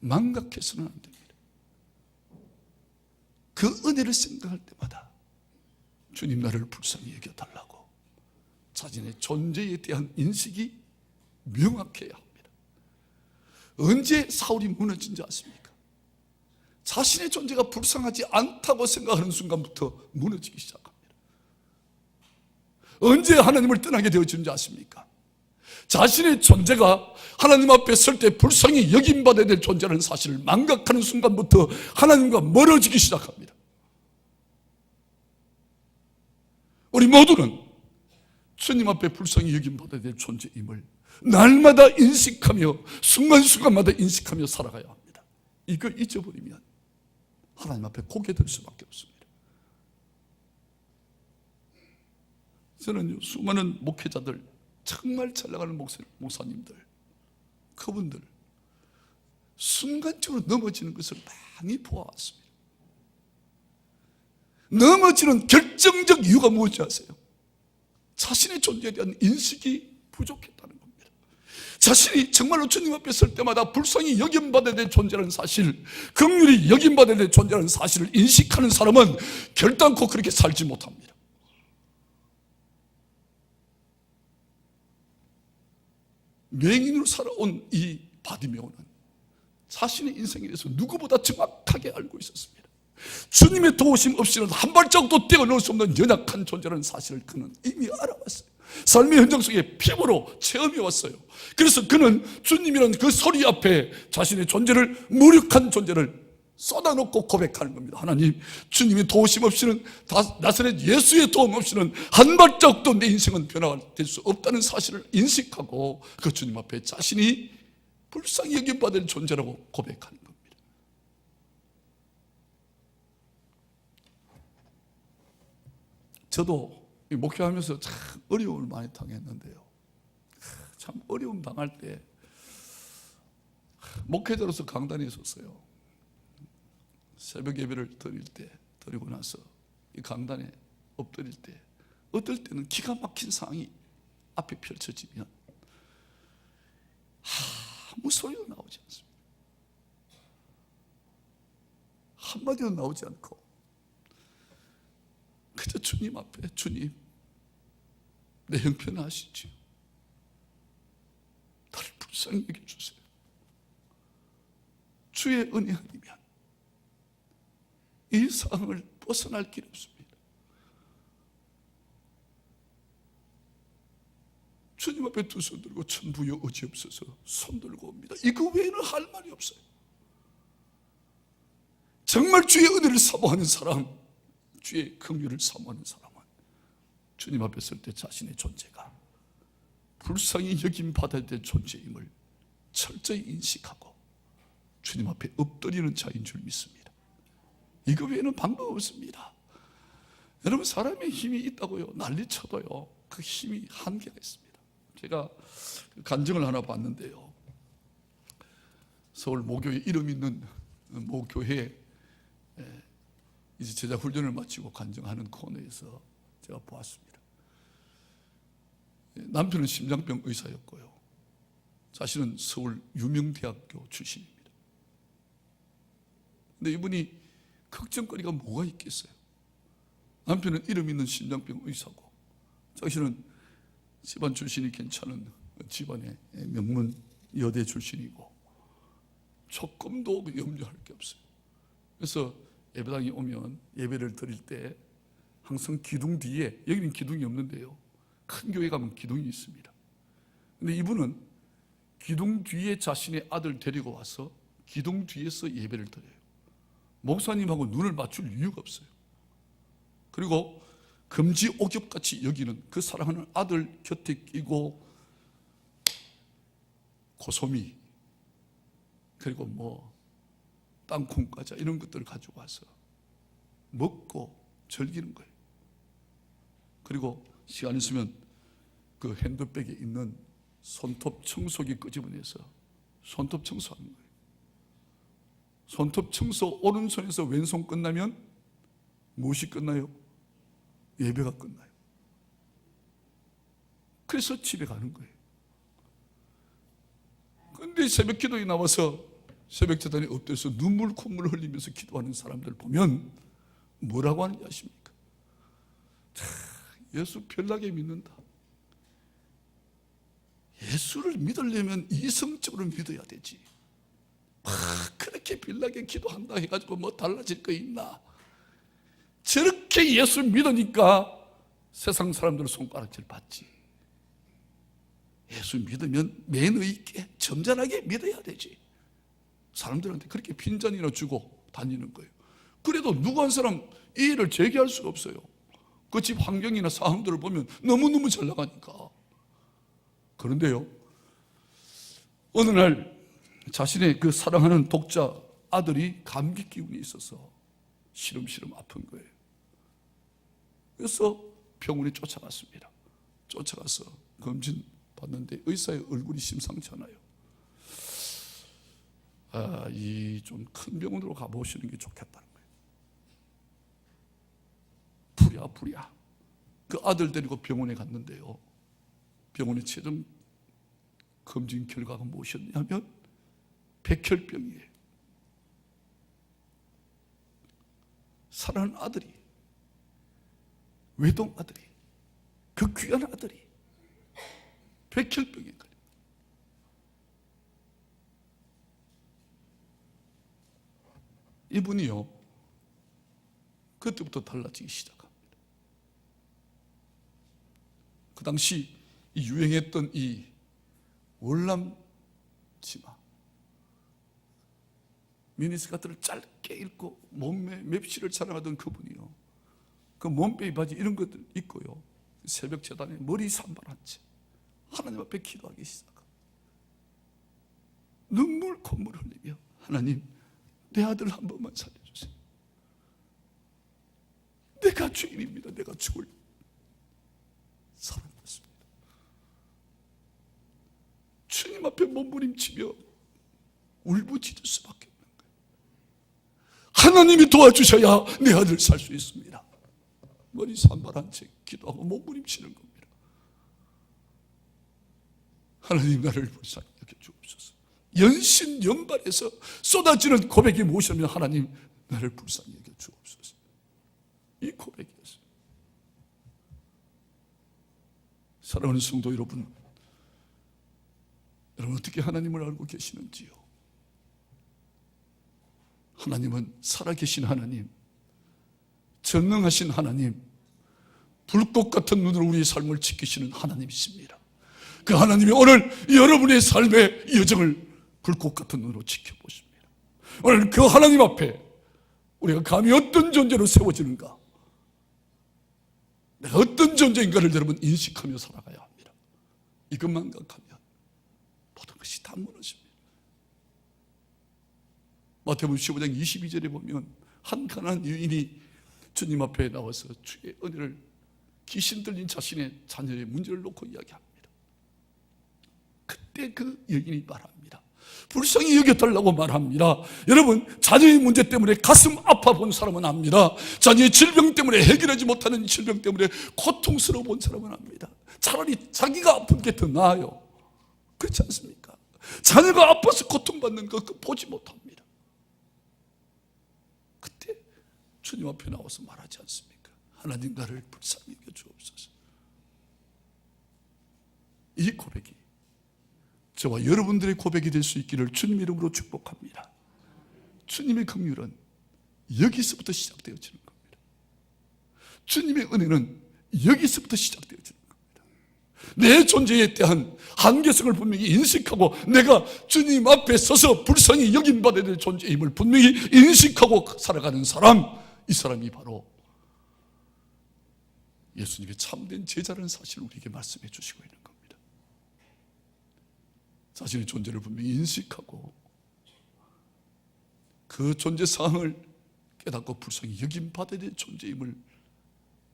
망각해서는 안 됩니다. 그 은혜를 생각할 때마다 주님 나를 불쌍히 여겨달라고 자신의 존재에 대한 인식이 명확해야 합니다. 언제 사울이 무너진지 아십니까? 자신의 존재가 불쌍하지 않다고 생각하는 순간부터 무너지기 시작합니다. 언제 하나님을 떠나게 되어지는지 아십니까? 자신의 존재가 하나님 앞에 설 때 불쌍히 여김받아야 될 존재라는 사실을 망각하는 순간부터 하나님과 멀어지기 시작합니다. 우리 모두는 주님 앞에 불쌍히 여김받아야 될 존재임을 날마다 인식하며 순간순간마다 인식하며 살아가야 합니다. 이걸 잊어버리면 하나님 앞에 고개 들 수밖에 없습니다. 저는 수많은 목회자들, 정말 잘 나가는 목사님들, 그분들 순간적으로 넘어지는 것을 많이 보아왔습니다. 넘어지는 결정적 이유가 무엇인지 아세요? 자신의 존재에 대한 인식이 부족했다는 겁니다. 자신이 정말로 주님 앞에 설 때마다 불쌍히 여김받아야 될 존재라는 사실, 긍휼히 여김받아야 될 존재라는 사실을 인식하는 사람은 결단코 그렇게 살지 못합니다. 맹인으로 살아온 이 바디메오는 자신의 인생에 대해서 누구보다 정확하게 알고 있었습니다. 주님의 도우심 없이는 한 발자국도 떼어놓을 수 없는 연약한 존재라는 사실을 그는 이미 알아왔어요. 삶의 현장 속에 피부로 체험해 왔어요. 그래서 그는 주님이라는 그 소리 앞에 자신의 존재를, 무력한 존재를 쏟아놓고 고백하는 겁니다. 하나님, 주님의 도우심 없이는, 나사렛 예수의 도움 없이는 한 발자국도 내 인생은 변화될 수 없다는 사실을 인식하고 그 주님 앞에 자신이 불쌍히 여김받을 존재라고 고백하는 겁니다. 저도 목회하면서 참 어려움을 많이 당했는데요, 참 어려움 당할 때 목회자로서 강단에 있었어요. 새벽 예배를 드리고 나서 이 강단에 엎드릴 때 어떨 때는 기가 막힌 상황이 앞에 펼쳐지면 아무 소리도 나오지 않습니다. 한마디도 나오지 않고 그저 주님 앞에, 주님, 내 형편을 아시지요, 나를 불쌍히 여겨주세요. 주의 은혜 아니면 이 상황을 벗어날 길이 없습니다. 주님 앞에 두 손 들고 천부여 어지없어서 손 들고 옵니다. 이거 외에는 할 말이 없어요. 정말 주의 은혜를 사모하는 사람, 주의 긍휼을 사모하는 사람은 주님 앞에 설 때 자신의 존재가 불쌍히 여김받아야 될 존재임을 철저히 인식하고 주님 앞에 엎드리는 자인 줄 믿습니다. 이거 외에는 방법 없습니다. 여러분, 사람의 힘이 있다고요 난리쳐도요 그 힘이 한계가 있습니다. 제가 간증을 하나 봤는데요, 서울 모교에 이름 있는 모교회에 이제 제자 훈련을 마치고 간증하는 코너에서 제가 보았습니다. 남편은 심장병 의사였고요, 자신은 서울 유명대학교 출신입니다. 근데 이분이 걱정거리가 뭐가 있겠어요? 남편은 이름 있는 심장병 의사고 자신은 집안 출신이 괜찮은 집안의 명문 여대 출신이고 조금도 염려할 게 없어요. 그래서 예배당에 오면 예배를 드릴 때 항상 기둥 뒤에, 여기는 기둥이 없는데요, 큰 교회 가면 기둥이 있습니다. 근데 이분은 기둥 뒤에 자신의 아들 데리고 와서 기둥 뒤에서 예배를 드려요. 목사님하고 눈을 맞출 이유가 없어요. 그리고 금지옥엽같이 여기는 그 사랑하는 아들 곁에 끼고 고소미, 그리고 뭐 땅콩 과자 이런 것들을 가지고 와서 먹고 즐기는 거예요. 그리고 시간 있으면 그 핸드백에 있는 손톱 청소기 끄집어내서 손톱 청소하는 거예요. 손톱 청소 오른손에서 왼손 끝나면 무엇이 끝나요? 예배가 끝나요. 그래서 집에 가는 거예요. 그런데 새벽 기도에 나와서 새벽 제단에 엎드려서 눈물 콧물 흘리면서 기도하는 사람들 보면 뭐라고 하는지 아십니까? 예수 별나게 믿는다. 예수를 믿으려면 이성적으로 믿어야 되지. 그렇게 별나게 기도한다 해가지고 뭐 달라질 거 있나? 저렇게 예수 믿으니까 세상 사람들 손가락질 받지. 예수 믿으면 매너 있게 점잖하게 믿어야 되지. 사람들한테 그렇게 빈잔이나 주고 다니는 거예요. 그래도 누구 한 사람 이 일을 제기할 수가 없어요. 그 집 환경이나 상황들을 보면 너무너무 잘 나가니까. 그런데요, 어느 날 자신의 그 사랑하는 독자 아들이 감기 기운이 있어서 시름시름 아픈 거예요. 그래서 병원에 쫓아갔습니다. 쫓아가서 검진 받는데 의사의 얼굴이 심상치 않아요. 이 좀 큰 병원으로 가보시는 게 좋겠다는 거예요. 부랴. 그 아들 데리고 병원에 갔는데요. 병원의 최종 검진 결과가 무엇이었냐면 백혈병이에요. 사랑하는 아들이, 외동 아들이, 그 귀한 아들이 백혈병에 걸려. 이분이요, 그때부터 달라지기 시작합니다. 그 당시 유행했던 이 월남 치마, 미니스커트를 짧게 입고 몸매 맵시를 자랑하던 그분이요, 그 몸빼기 바지 이런 것들 입고요, 새벽 제단에 머리 산발한 채 하나님 앞에 기도하기 시작합니다. 눈물 콧물 흘리며, 하나님, 내 아들 한 번만 살려주세요. 내가 죄인입니다. 내가 죽을 사람이었습니다. 주님 앞에 몸부림치며 울부짖을 수밖에 없는 거예요. 하나님이 도와주셔야 내 아들 살 수 있습니다. 머리 산발한 채 기도하고 몸부림치는 겁니다. 하나님, 나를 불쌍히 여겨주옵소서. 연신 연발해서 쏟아지는 고백이 무엇이냐면, 하나님, 나를 불쌍히 여겨주옵소서. 이 고백이었어요. 사랑하는 성도 여러분, 여러분 어떻게 하나님을 알고 계시는지요? 하나님은 살아계신 하나님, 전능하신 하나님, 불꽃 같은 눈으로 우리의 삶을 지키시는 하나님이십니다. 그 하나님이 오늘 여러분의 삶의 여정을 불꽃 같은 눈으로 지켜보십니다. 오늘 그 하나님 앞에 우리가 감히 어떤 존재로 세워지는가, 내가 어떤 존재인가를 여러분 인식하며 살아가야 합니다. 이것만 생각하면 모든 것이 다 무너집니다. 마태복음 15장 22절에 보면 한 가난한 여인이 주님 앞에 나와서 주의 은혜를, 귀신 들린 자신의 자녀의 문제를 놓고 이야기합니다. 그때 그 여인이 말합니다. 불쌍히 여겨달라고 말합니다. 여러분, 자녀의 문제 때문에 가슴 아파 본 사람은 압니다. 자녀의 질병 때문에 해결하지 못하는 질병 때문에 고통스러워 본 사람은 압니다. 차라리 자기가 아픈 게 더 나아요. 그렇지 않습니까? 자녀가 아파서 고통받는 거 보지 못합니다. 그때 주님 앞에 나와서 말하지 않습니까? 하나님, 나를 불쌍히 여겨주옵소서. 이 고백이 저와 여러분들의 고백이 될 수 있기를 주님 이름으로 축복합니다. 주님의 긍휼은 여기서부터 시작되어지는 겁니다. 주님의 은혜는 여기서부터 시작되어지는 겁니다. 내 존재에 대한 한계성을 분명히 인식하고, 내가 주님 앞에 서서 불쌍히 여김받아야 될 존재임을 분명히 인식하고 살아가는 사람, 이 사람이 바로 예수님의 참된 제자라는 사실을 우리에게 말씀해 주시고 있는 겁니다. 자신의 존재를 분명히 인식하고 그 존재 사항을 깨닫고 불쌍히 여김받아야 될 존재임을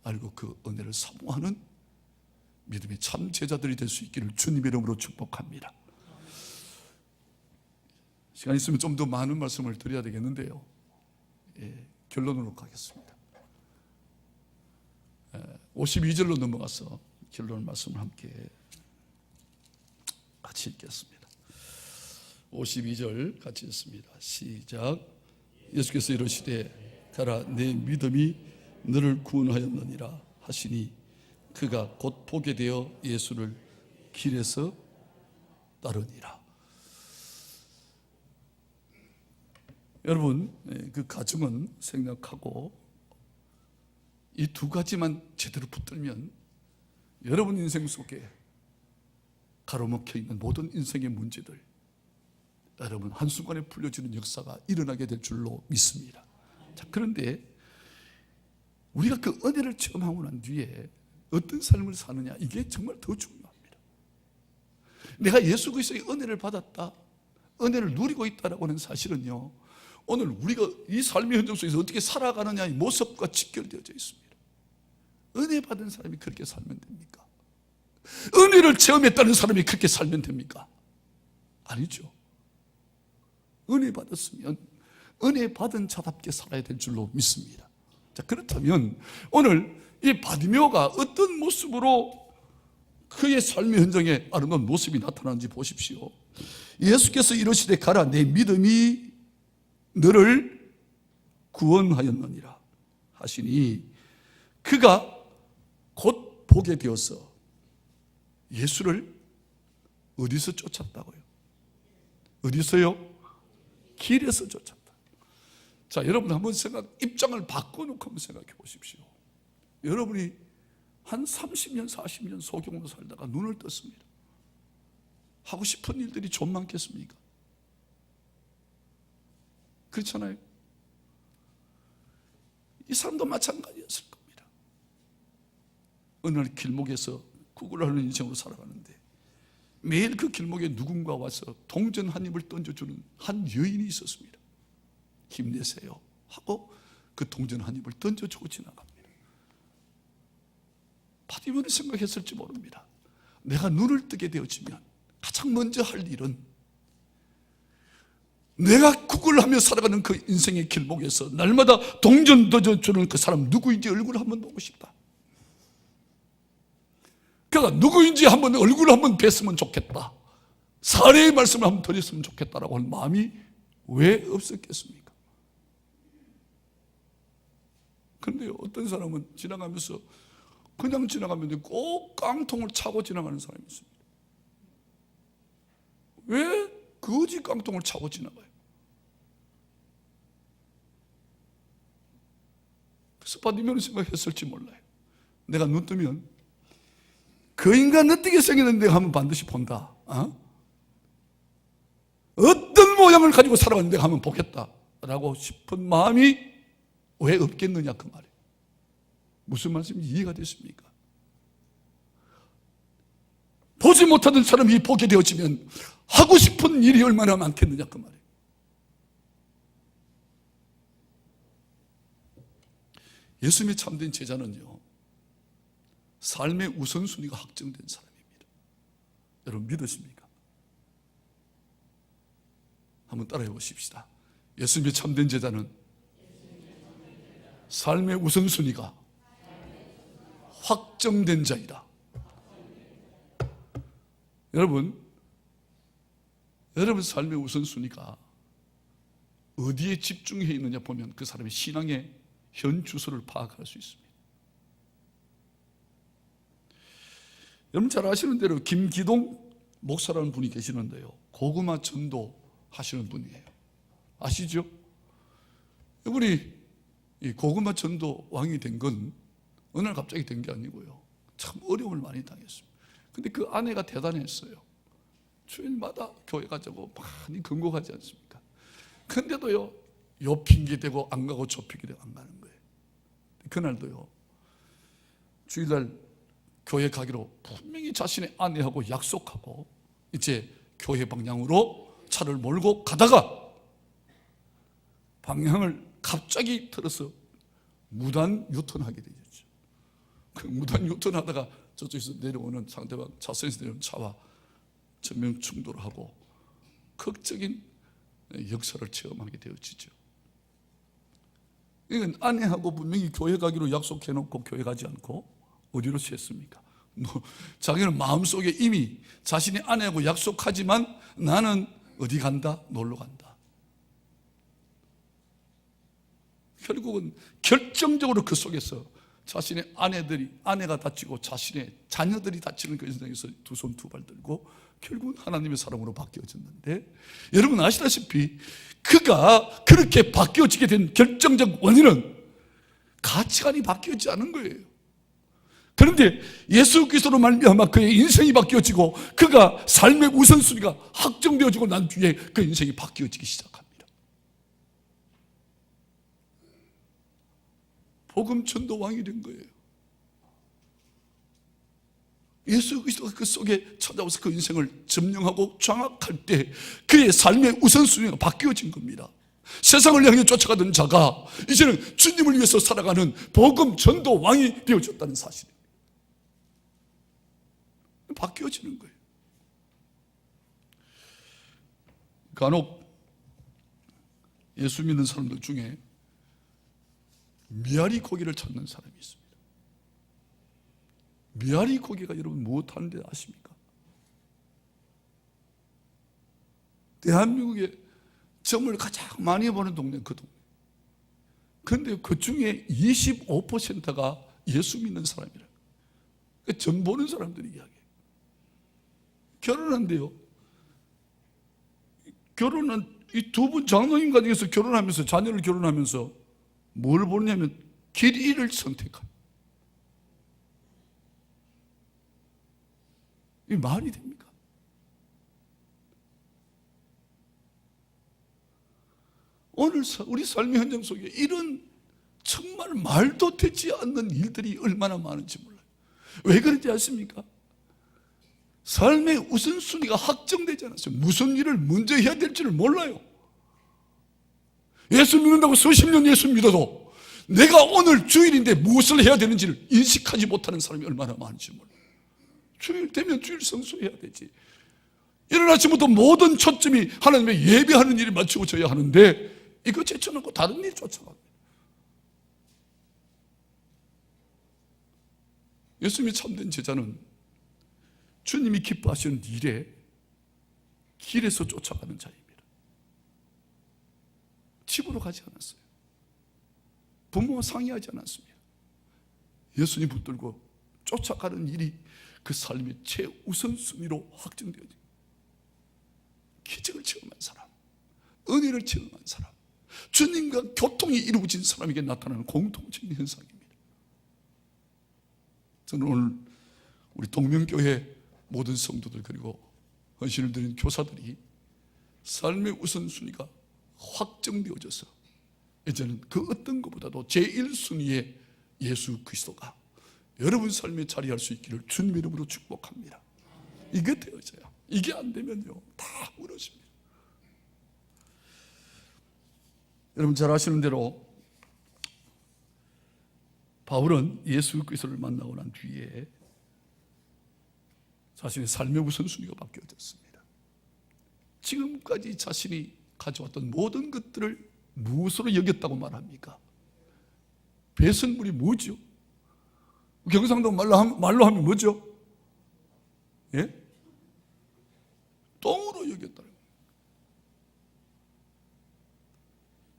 알고 그 은혜를 사모하는 믿음의 참 제자들이 될 수 있기를 주님의 이름으로 축복합니다. 시간 있으면 좀 더 많은 말씀을 드려야 되겠는데요. 결론으로 가겠습니다. 52절로 넘어가서 결론 말씀을 함께 같이 읽겠습니다. 52절 같이 읽습니다. 시작. 예수께서 이르시되 가라, 내 믿음이 너를 구원하였느니라 하시니 그가 곧 보게 되어 예수를 길에서 따르니라. 여러분, 그 가정은 생각하고 이 두 가지만 제대로 붙들면 여러분 인생 속에 가로막혀 있는 모든 인생의 문제들, 여러분 한순간에 풀려지는 역사가 일어나게 될 줄로 믿습니다. 자, 그런데 우리가 그 은혜를 체험하고 난 뒤에 어떤 삶을 사느냐, 이게 정말 더 중요합니다. 내가 예수 그리스도의 은혜를 받았다, 은혜를 누리고 있다라고 하는 사실은요, 오늘 우리가 이 삶의 현장 속에서 어떻게 살아가느냐의 모습과 직결되어져 있습니다. 은혜 받은 사람이 그렇게 살면 됩니까? 은혜를 체험했다는 사람이 그렇게 살면 됩니까? 아니죠. 은혜 받았으면 은혜 받은 자답게 살아야 될 줄로 믿습니다. 자, 그렇다면 오늘 이 바디메오가 어떤 모습으로 그의 삶의 현장에 아름다운 모습이 나타나는지 보십시오. 예수께서 이르시되 가라, 내 믿음이 너를 구원하였느니라 하시니 그가 곧 보게 되어서 예수를 어디서 쫓았다고요? 어디서요? 길에서 쫓았다. 자, 여러분 한번 입장을 바꿔놓고 한번 생각해 보십시오. 여러분이 한 30년, 40년 소경으로 살다가 눈을 떴습니다. 하고 싶은 일들이 좀 많겠습니까? 그렇잖아요. 이 사람도 마찬가지였을 겁니다. 어느 날 길목에서 구걸하는 인생으로 살아가는데 매일 그 길목에 누군가 와서 동전 한 입을 던져주는 한 여인이 있었습니다. 힘내세요 하고 그 동전 한 입을 던져주고 지나갑니다. 바디메오는 생각했을지 모릅니다. 내가 눈을 뜨게 되어지면 가장 먼저 할 일은 내가 구걸하며 살아가는 그 인생의 길목에서 날마다 동전 던져주는 그 사람 누구인지 얼굴을 한번 보고 싶다. 그러니까 누구인지 한번 얼굴을 한번 뵀으면 좋겠다, 사례의 말씀을 한번 드렸으면 좋겠다라고 하는 마음이 왜 없었겠습니까? 그런데요, 어떤 사람은 지나가면서 그냥 지나가면 꼭 깡통을 차고 지나가는 사람이 있습니다. 왜 거지 깡통을 차고 지나가요? 그래서 바디메오는 생각했을지 몰라요. 내가 눈 뜨면 그 인간 어떻게 생겼는데 한번 반드시 본다. 어떤 모양을 가지고 살아가는데 한번 보겠다라고 싶은 마음이 왜 없겠느냐, 그 말이에요. 무슨 말씀인지 이해가 됐습니까? 보지 못하던 사람이 보게 되어지면 하고 싶은 일이 얼마나 많겠느냐, 그 말이에요. 예수님의 참된 제자는요, 삶의 우선순위가 확정된 사람입니다. 여러분 믿으십니까? 한번 따라해 보십시다. 예수님의 참된 제자는 삶의 우선순위가 확정된 자이다. 여러분 삶의 우선순위가 어디에 집중해 있느냐 보면 그 사람의 신앙의 현 주소를 파악할 수 있습니다. 여러분 잘 아시는 대로 김기동 목사라는 분이 계시는데요, 고구마 전도 하시는 분이에요. 아시죠? 이분이 이 고구마 전도 왕이 된 건 어느 날 갑자기 된 게 아니고요, 참 어려움을 많이 당했습니다. 근데 그 아내가 대단했어요. 주일마다 교회 가자고 많이 근고하지 않습니까? 근데도요, 요 핑계대고 안 가고 저 핑계대고 안 가는 거예요. 그날도요, 주일날 교회 가기로 분명히 자신의 아내하고 약속하고 이제 교회 방향으로 차를 몰고 가다가 방향을 갑자기 틀어서 무단 유턴하게 되죠. 그 무단 유턴하다가 저쪽에서 내려오는 상대방 차선에서 내려오는 차와 전면 충돌을 하고 극적인 역사를 체험하게 되어지죠. 이건 아내하고 분명히 교회 가기로 약속해놓고 교회 가지 않고 어디로 취했습니까? 자기는 마음속에 이미 자신의 아내하고 약속하지만 나는 어디 간다? 놀러 간다. 결국은 결정적으로 그 속에서 자신의 아내가 다치고 자신의 자녀들이 다치는 그 인생에서 두 손 두 발 들고 결국은 하나님의 사람으로 바뀌어졌는데, 여러분 아시다시피 그가 그렇게 바뀌어지게 된 결정적 원인은 가치관이 바뀌어지지 않은 거예요. 그런데 예수 그리스도로 말미암아 그의 인생이 바뀌어지고 그가 삶의 우선순위가 확정되어지고 난 뒤에 그 인생이 바뀌어지기 시작합니다. 복음 전도 왕이 된 거예요. 예수 그리스도가 그 속에 찾아와서 그 인생을 점령하고 장악할 때 그의 삶의 우선순위가 바뀌어진 겁니다. 세상을 향해 쫓아가던 자가 이제는 주님을 위해서 살아가는 복음 전도 왕이 되어졌다는 사실입니다. 바뀌어지는 거예요. 간혹 예수 믿는 사람들 중에 미아리 고기를 찾는 사람이 있습니다. 미아리 고기가 여러분 무엇하는지 아십니까? 대한민국에 점을 가장 많이 보는 동네 그 동네. 그런데 그 중에 25%가 예수 믿는 사람이라. 점 보는 사람들이 이야기해요. 결혼한대요. 결혼한 이 두 분 장로님 가정에서 결혼하면서 자녀를 결혼하면서 뭘 보냐면 길 잃을 선택합니다. 이게 말이 됩니까? 오늘 우리 삶의 현장 속에 이런 정말 말도 되지 않는 일들이 얼마나 많은지 몰라요. 왜 그런지 아십니까? 삶의 우선순위가 확정되지 않았어요. 무슨 일을 먼저 해야 될지를 몰라요. 예수 믿는다고 수십 년 예수 믿어도 내가 오늘 주일인데 무엇을 해야 되는지를 인식하지 못하는 사람이 얼마나 많은지 몰라요. 주일 되면 주일 성수해야 되지. 이른 아침부터 모든 초점이 하나님의 예배하는 일에 맞추어져야 하는데 이거 제쳐놓고 다른 일 쫓아갑니다. 예수님이 참된 제자는 주님이 기뻐하시는 일에 길에서 쫓아가는 자입니다. 집으로 가지 않았어요. 부모와 상의하지 않았습니다. 예수님 붙들고 쫓아가는 일이 그 삶의 최우선순위로 확정되어진 기적을 체험한 사람, 은혜를 체험한 사람, 주님과 교통이 이루어진 사람에게 나타나는 공통적인 현상입니다. 저는 오늘 우리 동명교회 모든 성도들 그리고 헌신을 드린 교사들이 삶의 우선순위가 확정되어져서 이제는 그 어떤 것보다도 제1순위의 예수 그리스도가 여러분 삶에 자리할 수 있기를 주님의 이름으로 축복합니다. 이게 되어져요. 이게 안 되면요 다 무너집니다. 여러분 잘 아시는 대로 바울은 예수 그리스도를 만나고 난 뒤에 자신의 삶의 우선순위가 바뀌어졌습니다. 지금까지 자신이 가져왔던 모든 것들을 무엇으로 여겼다고 말합니까? 배설물이 뭐죠? 경상도 말로 하면 뭐죠? 예? 똥으로 여겼다는 거예요.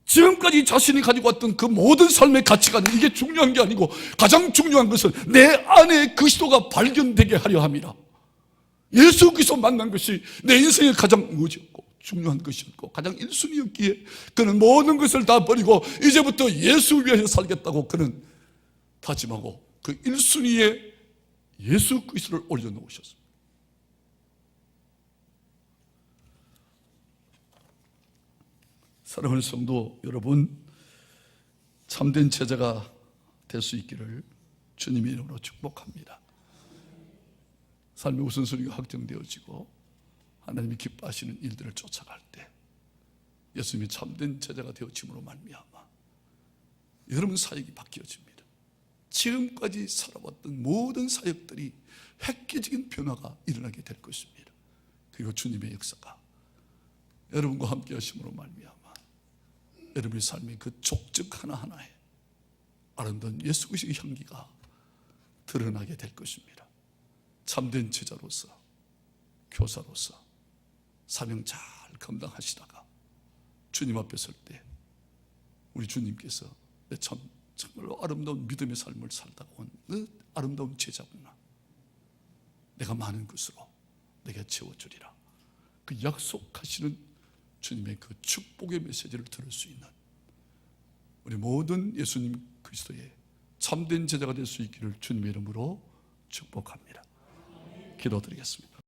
지금까지 자신이 가지고 왔던 그 모든 삶의 가치관은 이게 중요한 게 아니고 가장 중요한 것은 내 안에 그리스도가 발견되게 하려 함이라. 예수 그리스도 만난 것이 내 인생의 가장 무엇이었고 중요한 것이었고 가장 1순위였기에 그는 모든 것을 다 버리고 이제부터 예수 위하여 살겠다고 그는 다짐하고 그 1순위에 예수 그리스도를 올려놓으셨습니다. 사랑하는 성도 여러분, 참된 제자가 될 수 있기를 주님의 이름으로 축복합니다. 삶의 우선순위가 확정되어지고 하나님이 기뻐하시는 일들을 쫓아갈 때 예수님이 참된 제자가 되어짐으로 말미암아 여러분 사역이 바뀌어집니다. 지금까지 살아왔던 모든 사역들이 획기적인 변화가 일어나게 될 것입니다. 그리고 주님의 역사가 여러분과 함께 하심으로 말미암아 여러분의 삶의 그 족적 하나하나에 아름다운 예수 그리스도의 향기가 드러나게 될 것입니다. 참된 제자로서, 교사로서 사명 잘 감당하시다가 주님 앞에 설 때 우리 주님께서 내 정말로 아름다운 믿음의 삶을 살다가 온 그 아름다운 제자구나, 내가 많은 것으로 내가 채워주리라, 그 약속하시는 주님의 그 축복의 메시지를 들을 수 있는 우리 모든 예수님 그리스도의 참된 제자가 될 수 있기를 주님의 이름으로 축복합니다. 기도드리겠습니다.